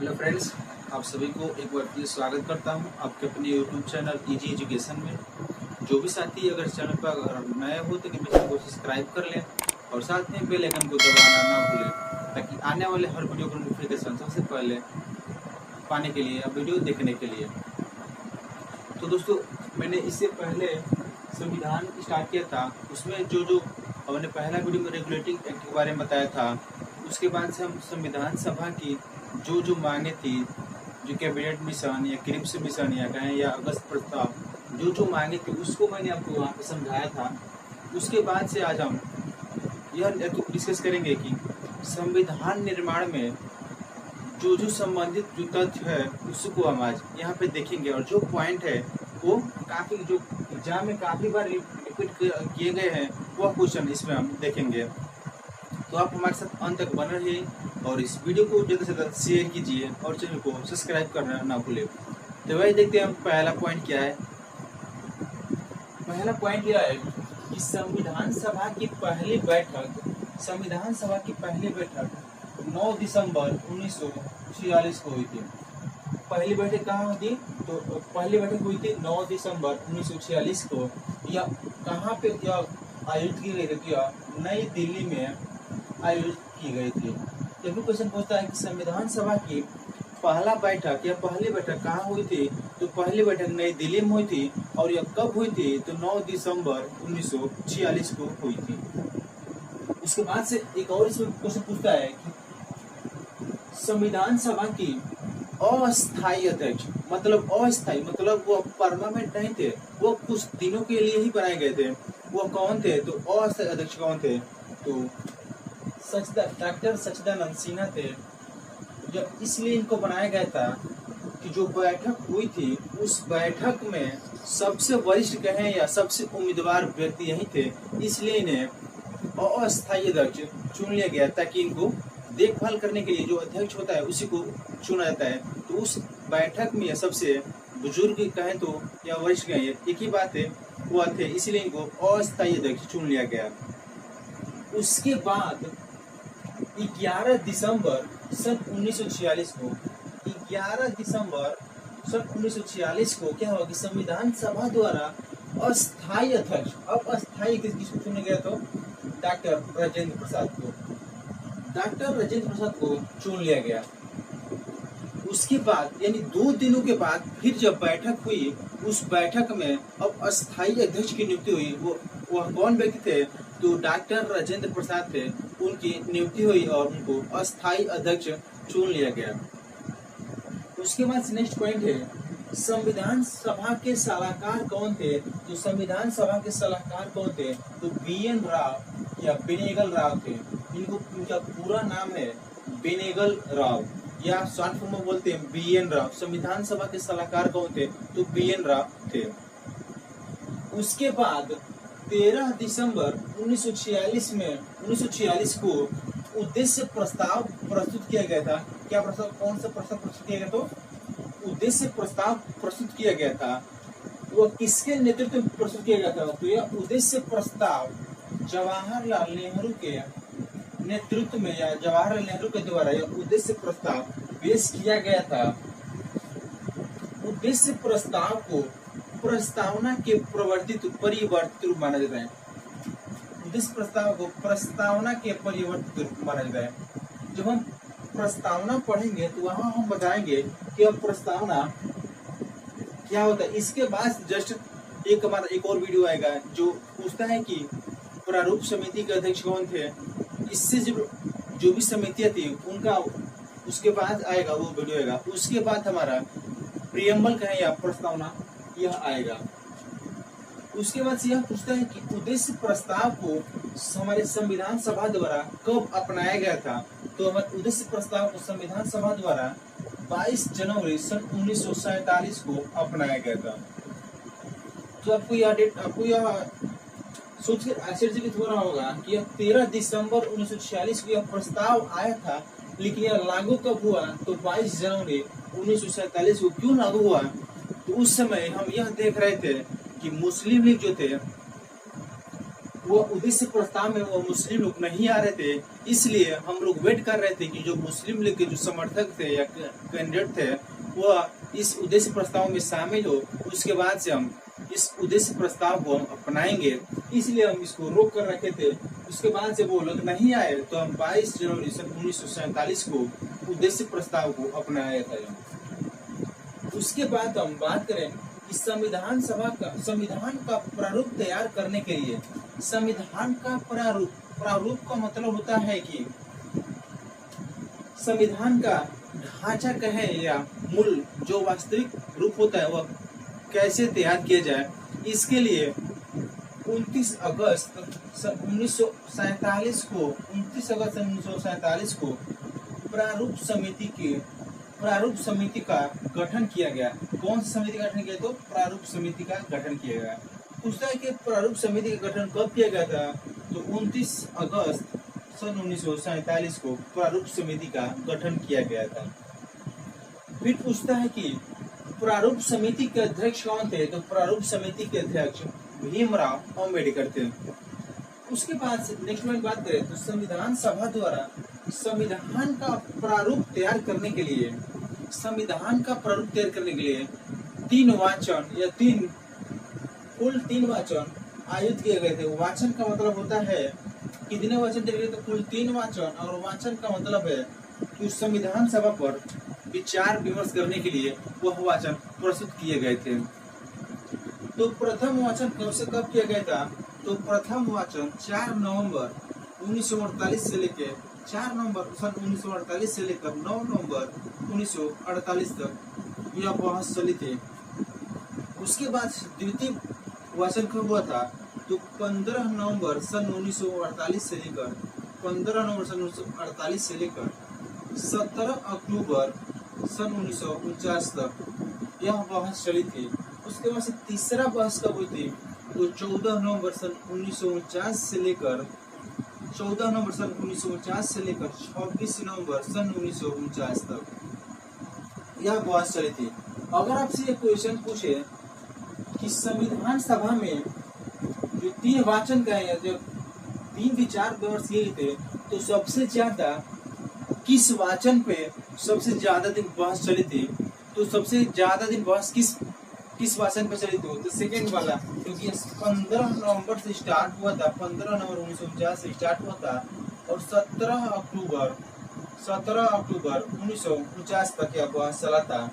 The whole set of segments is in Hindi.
हेलो फ्रेंड्स, आप सभी को एक बार फिर स्वागत करता हूं आपके अपने यूट्यूब चैनल इजी एजुकेशन में। जो भी साथी अगर चैनल पर अगर नए हो तो कृपया चैनल को सब्सक्राइब कर लें और साथ में बेल आइकन को दबाना ना भूलें, ताकि आने वाले हर वीडियो का नोटिफिकेशन सबसे पहले पाने के लिए या वीडियो देखने के लिए। तो दोस्तों, मैंने इससे पहले संविधान स्टार्ट किया था, उसमें जो हमने पहला वीडियो में रेगुलेटिंग एक्ट के बारे में बताया था। उसके बाद से हम संविधान सभा की जो मांगे थी, जो कैबिनेट मिशन या क्रिप्स मिशन या कहें या अगस्त प्रस्ताव, जो मांगे थी उसको मैंने आपको वहाँ पे समझाया था। उसके बाद से आज हम यह डिस्कस करेंगे कि संविधान निर्माण में जो संबंधित जो तथ्य है उसको हम आज यहाँ पे देखेंगे, और जो पॉइंट है वो काफ़ी जो एग्जाम में काफ़ी बार रिपीट किए गए हैं वह क्वेश्चन इसमें हम देखेंगे। तो आप हमारे साथ अंत तक बने रहिए और इस वीडियो को ज़्यादा से ज़्यादा शेयर कीजिए और चैनल को सब्सक्राइब करना ना भूलें। तो वही देखते हैं हम पहला पॉइंट क्या है। पहला पॉइंट यह है कि संविधान सभा की पहली बैठक 9 दिसंबर 1946 को हुई थी। पहली बैठक कहाँ हुई थी? तो पहली बैठक हुई थी 9 दिसंबर 1946 को। यह कहाँ पे यह आयोजित की गई थी? नई दिल्ली में आयोजित की गई थी। जब भी क्वेश्चन पूछता है कि संविधान सभा की पहली बैठक कहाँ हुई थी, तो पहली बैठक नई दिल्ली में हुई थी। और यह कब हुई थी? तो 9 दिसंबर 1946 को हुई थी। उसके बाद से एक और इसमें क्वेश्चन पूछता है कि संविधान सभा की अस्थायी अध्यक्ष, मतलब अस्थायी मतलब वो परमानेंट नहीं थे, वो कुछ दिनों के लिए ही बनाए गए थे। वो कौन थे? तो अस्थायी अध्यक्ष कौन थे? तो डॉक्टर सच्चिदानंद सिन्हा थे। जब इसलिए इनको बनाया गया था कि जो बैठक हुई थी उस बैठक में सबसे वरिष्ठ कहें या सबसे उम्मीदवार व्यक्ति यही थे, इसलिए इन्हें अस्थायी अध्यक्ष चुन लिया गया, ताकि इनको देखभाल करने के लिए जो अध्यक्ष होता है उसी को चुना जाता है। तो उस बैठक में सबसे बुजुर्ग कहें तो या वरिष्ठ कहें, एक ही बात है, वो थे, इसलिए इनको अस्थायी अध्यक्ष चुन लिया गया। उसके बाद 11 दिसंबर सन 1946 को 11 दिसंबर सन 1946 को क्या हुआ कि संविधान सभा द्वारा अस्थायी अध्यक्ष, अब अस्थायी किसको चुना गया? तो डॉक्टर राजेंद्र प्रसाद को चुन लिया गया। उसके बाद यानी 2 दिनों के बाद फिर जब बैठक हुई, उस बैठक में अब अस्थायी अध्यक्ष की नियुक्ति हुई। वह कौन व्यक्ति थे? तो डॉक्टर राजेंद्र प्रसाद थे। उनकी नियुक्ति हुई और उनको अस्थायी अध्यक्ष चुन लिया गया। उसके बाद नेक्स्ट पॉइंट है, संविधान सभा के सलाहकार कौन थे? तो संविधान सभा के सलाहकार कौन थे? तो BN राव या बेनेगल राव थे। इनका पूरा नाम है बेनेगल राव, या शॉर्ट फॉर्म में बोलते हैं BN राव। संविधान सभा के सलाहकार कौन थे? तो BN राव थे। उसके बाद 13 दिसंबर 1946 को उद्देश्य प्रस्ताव प्रस्तुत किया गया था। क्या प्रस्ताव? कौन सा प्रस्ताव प्रस्तुत किया गया? तो उद्देश्य प्रस्ताव प्रस्तुत किया गया था। वो किसके नेतृत्व में प्रस्तुत किया गया था? तो यह उद्देश्य प्रस्ताव जवाहरलाल नेहरू के नेतृत्व में या जवाहरलाल नेहरू के द्वारा यह उद्देश्य प्रस्ताव पेश किया गया था। उद्देश्य प्रस्ताव को प्रस्तावना के परिवर्तित रूप माना जाता है। उद्देश्य प्रस्ताव को प्रस्तावना के परिवर्तित रूप माना जाता है। जब हम प्रस्तावना पढ़ेंगे तो वहां हम बताएंगे कि अब प्रस्तावना क्या होता है। इसके बाद जस्ट हमारा एक और वीडियो आएगा जो पूछता है कि प्रारूप समिति के अध्यक्ष कौन थे। इससे जो भी समितियां थी उनका उसके बाद आएगा, वो वीडियो आएगा। उसके बाद हमारा प्रियम्बल कहें या प्रस्तावना यह आएगा। उसके बाद यह पूछता है कि उद्देश्य प्रस्ताव को हमारे संविधान सभा द्वारा कब अपनाया गया था? तो हमारे उद्देश्य प्रस्ताव को संविधान सभा द्वारा 22 जनवरी सन 1947 को अपनाया गया था। तो आपको यह सोच कर आश्चर्यचकित हो रहा होगा कि यह 13 दिसंबर 1946 को यह प्रस्ताव आया था, लेकिन यह लागू कब हुआ? तो 22 जनवरी 1947 को। क्यों लागू हुआ? तो उस समय हम यह देख रहे थे कि मुस्लिम लीग जो थे वो उद्देश्य प्रस्ताव में वो मुस्लिम लोग नहीं आ रहे थे, इसलिए हम लोग वेट कर रहे थे कि जो मुस्लिम लीग के जो समर्थक थे या कैंडिडेट थे वो इस उद्देश्य प्रस्ताव में शामिल हो, उसके बाद से हम इस उद्देश्य प्रस्ताव को हम अपनाएंगे, इसलिए हम इसको रोक कर रखे थे। उसके बाद से वो लोग नहीं आए तो हम 22 जनवरी सन 1947 को उद्देश्य प्रस्ताव को अपनाया था। उसके बाद हम बात करें कि संविधान का प्रारूप तैयार करने के लिए, संविधान का प्रारूप का मतलब होता है कि संविधान का ढांचा कहे या मूल जो वास्तविक रूप होता है वह कैसे तैयार किया जाए। इसके लिए 29 अगस्त 1947 को प्रारूप समिति का गठन किया गया। कौन सी समिति का गठन किया? तो प्रारूप समिति का गठन किया गया। पूछता है कि प्रारूप समिति का गठन कब किया गया था? तो 29 अगस्त सन 1947 को प्रारूप समिति का गठन किया गया था। फिर पूछता है कि प्रारूप समिति के अध्यक्ष कौन थे? तो प्रारूप समिति के अध्यक्ष भीमराव अम्बेडकर थे। उसके बाद नेक्स्ट में बात करें तो संविधान सभा द्वारा संविधान का प्रारूप तैयार करने के लिए, कुल तीन वाचन आयोजित किए गए थे। वाचन का मतलब होता है कितने वाचन किए गए? तो कुल 3 वाचन, और वाचन का मतलब है कि संविधान सभा पर विचार विमर्श करने के लिए वह वाचन प्रस्तुत किए गए थे। तो प्रथम वाचन कब किया गया था? तो प्रथम वाचन 4 नवंबर 1948 से लेकर 4 नवंबर सन 1948 से लेकर 9 नवंबर 1948 तक यह बहस चली थी। उसके बाद द्वितीय वाचन कब हुआ था? तो 15 नवंबर सन 1948 से लेकर 17 अक्टूबर सन 1949 तक यह बहस चली थी। उसके बाद से तीसरा बहस कब हुई थी? तो 14 नवंबर सन 1949 से लेकर 26 नवंबर सन 1949 तक यह बहस चली थी। अगर आपसे ये क्वेश्चन पूछे कि संविधान सभा में जो 3 वाचन गए, जो 3 विचार विमर्श किए थे, तो सबसे ज्यादा किस वाचन पे सबसे ज्यादा दिन बहस चली थी? तो सबसे ज्यादा दिन बहस किस वाचन पे चली थी? तो सेकेंड वाला, क्योंकि 15 नवंबर से स्टार्ट हुआ था, 15 नवंबर 1949 से स्टार्ट हुआ था और 17 अक्टूबर 1949 तक यह बहस चला था।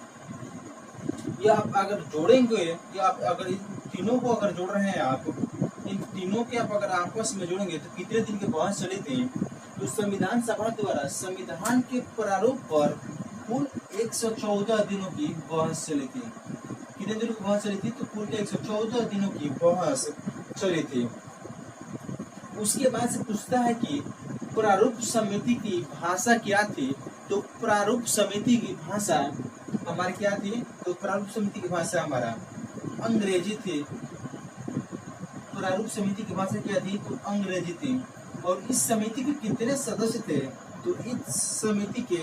या आप अगर जोड़ेंगे, या आप अगर इन तीनों को अगर जोड़ रहे हैं, आप इन तीनों के आप अगर आपस में जोड़ेंगे तो कितने दिन की बहस चली थी? तो संविधान सभा द्वारा संविधान के प्रारूप पर कुल 114 दिनों की बहस चली थी। कितने दिनों की बहस चली थी? तो कुल 114 दिनों की बहस चली थी। उसके बाद से पूछता है कि प्रारूप समिति की भाषा क्या थी? तो प्रारूप समिति की भाषा हमारी क्या थी? तो प्रारूप समिति की भाषा हमारा अंग्रेजी थी। प्रारूप समिति की भाषा क्या थी? तो अंग्रेजी थी। और इस समिति के कितने सदस्य थे? तो इस समिति के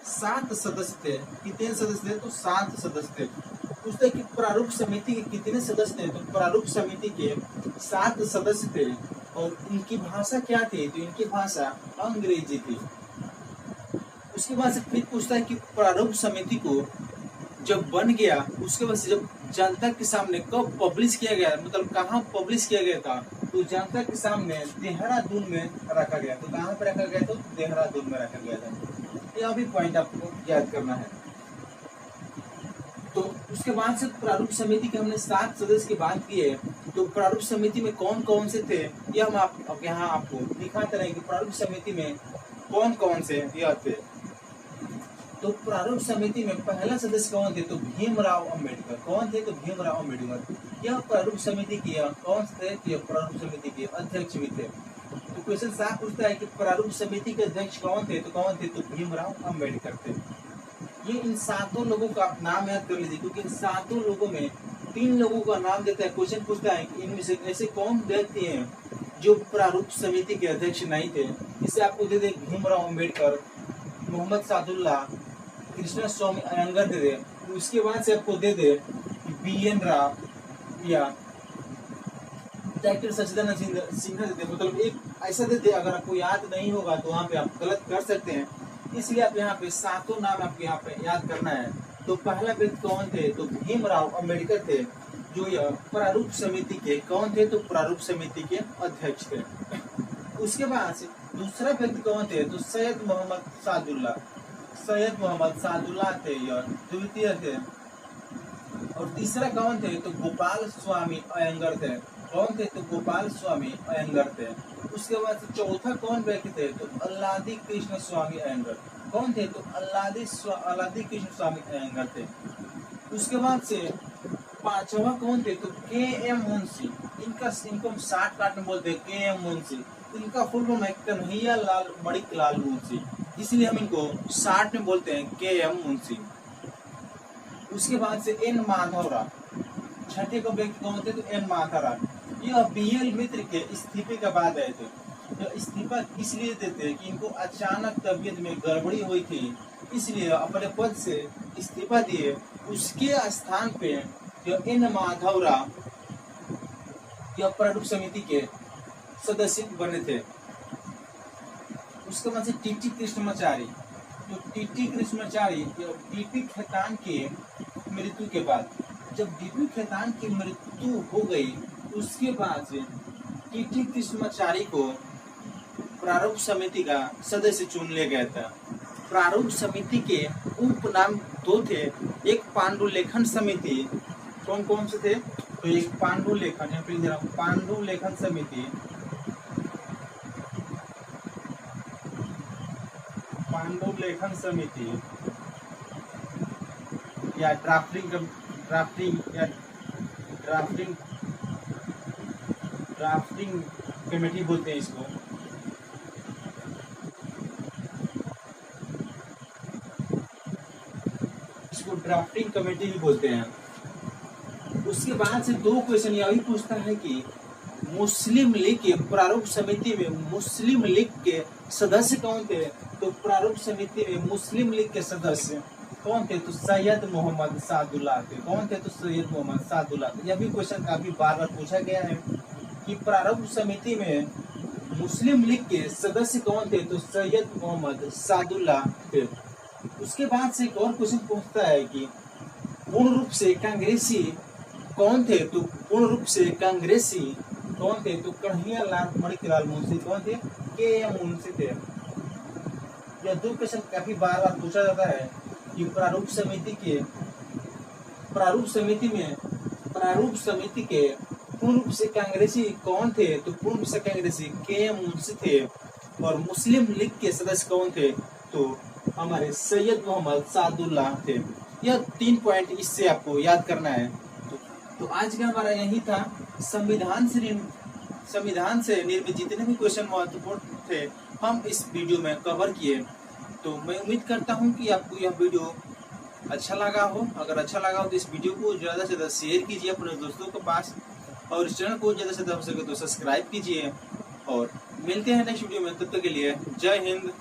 7 सदस्य थे। कितने सदस्य थे? तो 7 सदस्य थे। पूछते कि प्रारूप समिति के कितने सदस्य थे? तो प्रारूप समिति के 7 सदस्य थे। और इनकी भाषा क्या थी? तो इनकी भाषा अंग्रेजी थी। उसके बाद से फिर पूछता है कि प्रारूप समिति को जब बन गया, उसके बाद से जब जनता के सामने कब पब्लिश किया गया, मतलब कहाँ पब्लिश किया गया था? तो जनता के सामने देहरादून में रखा गया। तो कहाँ पे रखा गया? तो देहरादून में रखा गया था। यह भी पॉइंट आपको याद करना है। तो उसके बाद से प्रारूप समिति के हमने 7 सदस्य की बात की है। तो प्रारूप समिति में कौन कौन से थे, यह हम आप यहाँ आपको दिखाते रहेंगे। प्रारूप समिति में कौन कौन से यह थे। तो प्रारूप समिति में पहला सदस्य कौन थे? तो भीमराव अम्बेडकर। कौन थे? तो भीमराव अम्बेडकर। यह प्रारूप समिति की कौन थे? प्रारूप समिति के अध्यक्ष भी थे। तो क्वेश्चन साफ पूछता है कि प्रारूप समिति के अध्यक्ष कौन थे? तो कौन थे? तो भीमराव अम्बेडकर थे। ये इन 7 लोगों का आप नाम याद कर लीजिए, क्योंकि इन 7 लोगों में 3 लोगों का नाम देता है। क्वेश्चन पूछता है कि इनमें से ऐसे कौन व्यक्ति हैं जो प्रारूप समिति के अध्यक्ष नहीं थे। इसे आपको दे दे भीमराव अम्बेडकर, मोहम्मद सादुल्लाह, कृष्णा स्वामी अयंगर दे दे। उसके बाद से आपको दे दे BN राव या डॉक्टर सचिदानंद सिन्हा देते, मतलब एक ऐसा देते, अगर आपको याद नहीं होगा तो वहाँ पे आप गलत कर सकते हैं, इसलिए आप यहाँ पे सातों नाम आपको यहाँ पे याद करना है। तो पहला व्यक्ति कौन थे, तो भीमराव अम्बेडकर थे, जो यह प्रारूप समिति के कौन थे, तो प्रारूप समिति के अध्यक्ष थे। उसके बाद से दूसरा व्यक्ति कौन थे, तो सैयद मोहम्मद सादुल्ला, सैयद मोहम्मद सादुल्ला थे, यह द्वितीय थे। और तीसरा कौन थे, तो गोपाल स्वामी अयंगर थे, कौन थे, तो गोपाल स्वामी अयंगर थे। उसके बाद से चौथा कौन व्यक्ति थे, तो अल्लादी कृष्ण स्वामी अयंगर, कौन थे, तो अल्लादी कृष्ण स्वामी अयंगर थे। उसके बाद से पांचवा कौन थे, तो के एम मुंशी, इनको शार्ट काट में बोलते हैं के एम मुंशी, इनका फुल फॉर्म है कन्हैया लाल मणिक लाल मुंशी, इसलिए हम इनको शार्ट में बोलते हैं के एम मुंशी। उसके बाद से एन माधवराव, छठे को व्यक्ति कौन थे, तो एन माधवराव, यह बीएल मित्र के इस्तीफे के बाद आए थे। तो इस्तीफा इसलिए देते कि इनको अचानक तबीयत में गड़बड़ी हुई थी, इसलिए अपने पद से इस्तीफा दिए। उसके स्थान पे यह एन माधवराव यह प्रारूप समिति के सदस्य बने थे। उसके बाद से टीटी कृष्णमाचारी, जो टीटी कृष्णमाचारी डीपी खेतान की मृत्यु के बाद, जब डीपी खेतान की मृत्यु हो गई, उसके बाद से टीटी कृष्णमाचारी को प्रारूप समिति का सदस्य चुन लिया गया था। प्रारूप समिति के उपनाम दो थे, एक पांडुलेखन समिति, कौन कौन से थे, तो एक पांडुलेखन, या फिर पांडुलेखन समिति, पांडुलेखन समिति या ड्राफ्टिंग कमेटी बोलते हैं इसको। ड्राफ्टिंग कमेटी भी बोलते हैं। उसके बाद से दो क्वेश्चन यह भी पूछता है कि मुस्लिम लीग के प्रारूप समिति में मुस्लिम लीग के सदस्य कौन थे, तो प्रारूप समिति में मुस्लिम लीग के सदस्य कौन थे, तो सैयद मोहम्मद सादुल्ला थे, कौन थे, तो सैयद मोहम्मद सादुल्ला थे। यह भी क्वेश्चन काफी बार बार पूछा गया है कि प्रारूप समिति में मुस्लिम लीग के सदस्य कौन थे, तो सैयद मोहम्मद सादुल्ला थे। उसके बाद से एक और क्वेश्चन पूछता है कि पूर्ण रूप से कांग्रेसी कौन थे, तो पूर्ण रूप से कांग्रेसी कौन थे, तो कन्हैया लाल मणिक लाल मुंशी, कौन थे, के एम मुंशी थे। यह दो क्वेश्चन काफी बार बार पूछा जाता है कि प्रारूप समिति के पूर्ण रूप से कांग्रेसी कौन थे, तो पूर्ण रूप से कांग्रेसी के एम मुंशी थे। और मुस्लिम लीग के सदस्य कौन थे, तो हमारे सैयद मोहम्मद सादुल्ला थे। यह 3 पॉइंट इससे आपको याद करना है। तो आज का हमारा यही था। संविधान से निर्मित जितने भी क्वेश्चन महत्वपूर्ण थे हम इस वीडियो में कवर किए। तो मैं उम्मीद करता हूं कि आपको यह वीडियो अच्छा लगा हो। अगर अच्छा लगा हो तो इस वीडियो को ज़्यादा से ज़्यादा शेयर कीजिए अपने दोस्तों के पास, और इस चैनल को ज़्यादा से ज़्यादा हो सके तो सब्सक्राइब कीजिए। और मिलते हैं नेक्स्ट वीडियो में, तब तक के लिए जय हिंद।